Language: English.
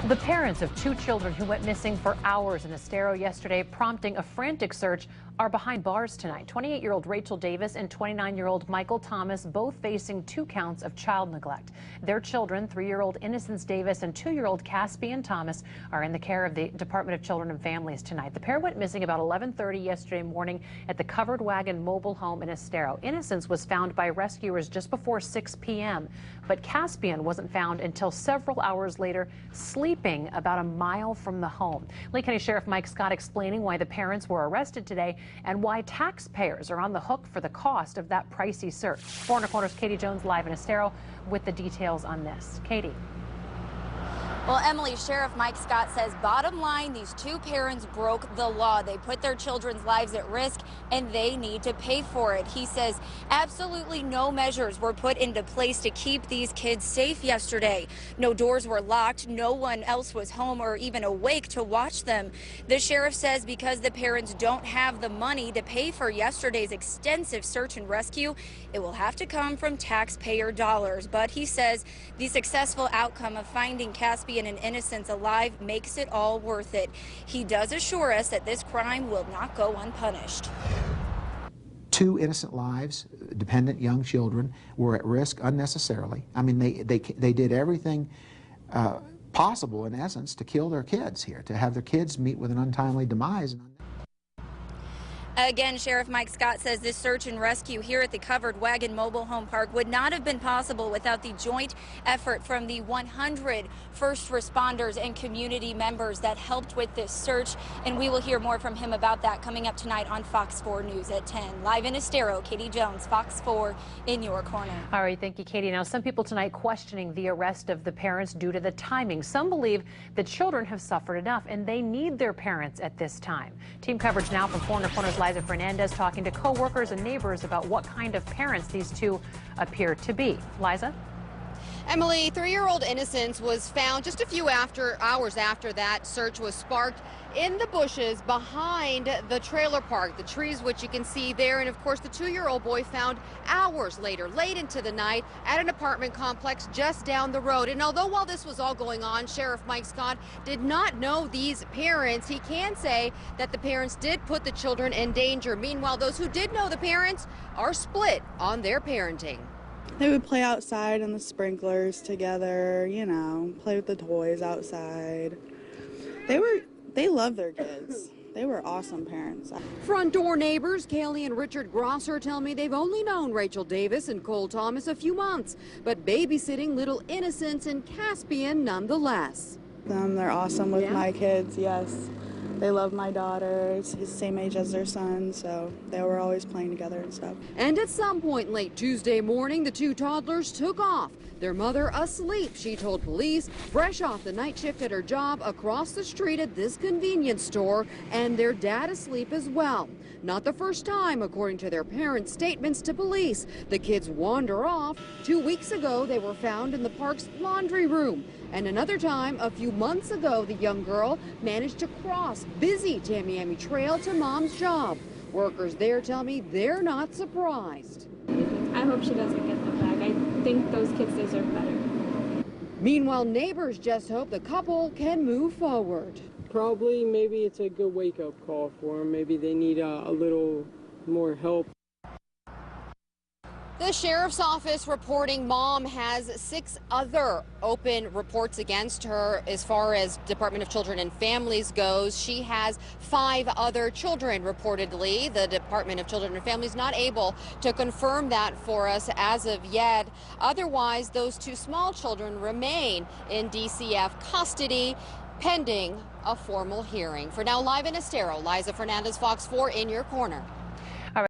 The parents of two children who went missing for hours in Estero yesterday, prompting a frantic search, are behind bars tonight. 28-year-old Rachel Davis and 29-year-old Michael Thomas, both facing 2 counts of child neglect. Their children, 3-year-old Innocence Davis and 2-year-old Caspian Thomas, are in the care of the Department of Children and Families tonight. The pair went missing about 11:30 yesterday morning at the Covered Wagon mobile home in Estero. Innocence was found by rescuers just before 6 p.m., but Caspian wasn't found until several hours later, sleeping about a mile from the home. Lee County Sheriff Mike Scott explaining why the parents were arrested today and why taxpayers are on the hook for the cost of that pricey search. 4 Corners' Katie Jones live in Estero with the details on this. Katie. Well, Emily, Sheriff Mike Scott says bottom line, these 2 parents broke the law. They put their children's lives at risk and they need to pay for it. He says absolutely no measures were put into place to keep these kids safe yesterday. No doors were locked. No one else was home or even awake to watch them. The sheriff says because the parents don't have the money to pay for yesterday's extensive search and rescue, it will have to come from taxpayer dollars. But he says the successful outcome of finding Caspian and Innocence alive makes it all worth it. He does assure us that this crime will not go unpunished. 2 innocent lives, dependent young children, were at risk unnecessarily. I mean, they did everything possible, in essence, to kill their kids here, to have their kids meet with an untimely demise. Again, Sheriff Mike Scott says this search and rescue here at the Covered Wagon Mobile Home Park would not have been possible without the joint effort from the 100 first responders and community members that helped with this search. And we will hear more from him about that coming up tonight on Fox 4 News at 10. Live in Estero, Katie Jones, Fox 4 in your corner. All right, thank you, Katie. Now, some people tonight questioning the arrest of the parents due to the timing. Some believe the children have suffered enough and they need their parents at this time. Team coverage now from 4 Corners. Liza Fernandez talking to co-workers and neighbors about what kind of parents these 2 appear to be. Liza? Emily, 3-year-old Innocence was found just a few hours after that search was sparked in the bushes behind the trailer park, the trees which you can see there. And of course, the 2-year-old boy found hours later, late into the night, at an apartment complex just down the road. And although while this was all going on, Sheriff Mike Scott did not know these parents, he can say that the parents did put the children in danger. Meanwhile, those who did know the parents are split on their parenting. They would play outside in the sprinklers together, you know, play with the toys outside. They loved their kids. They were awesome parents. Front door neighbors Kaylee and Richard Grosser tell me they've only known Rachel Davis and Cole Thomas a few months, but babysitting little Innocence and Caspian nonetheless. They're awesome with my kids, yes. They love my daughter. It's the same age as their son, so they were always playing together and stuff. And at some point late Tuesday morning, the 2 toddlers took off. Their mother asleep, she told police, fresh off the night shift at her job across the street at this convenience store, and their dad asleep as well. Not the first time, according to their parents' statements to police. The kids wander off. 2 weeks ago, they were found in the park's laundry room. And another time, a few months ago, the young girl managed to cross busy Tamiami Trail to mom's job. Workers there tell me they're not surprised. I hope she doesn't get them back. I think those kids deserve better. Meanwhile, neighbors just hope the couple can move forward. Probably, maybe it's a good wake-up call for them. Maybe they need a little more help. The sheriff's office reporting mom has 6 other open reports against her. As far as Department of Children and Families goes, she has 5 other children reportedly. The Department of Children and Families not able to confirm that for us as of yet. Otherwise, those 2 small children remain in DCF custody pending a formal hearing. For now, live in Estero, Liza Fernandez, Fox 4 in your corner.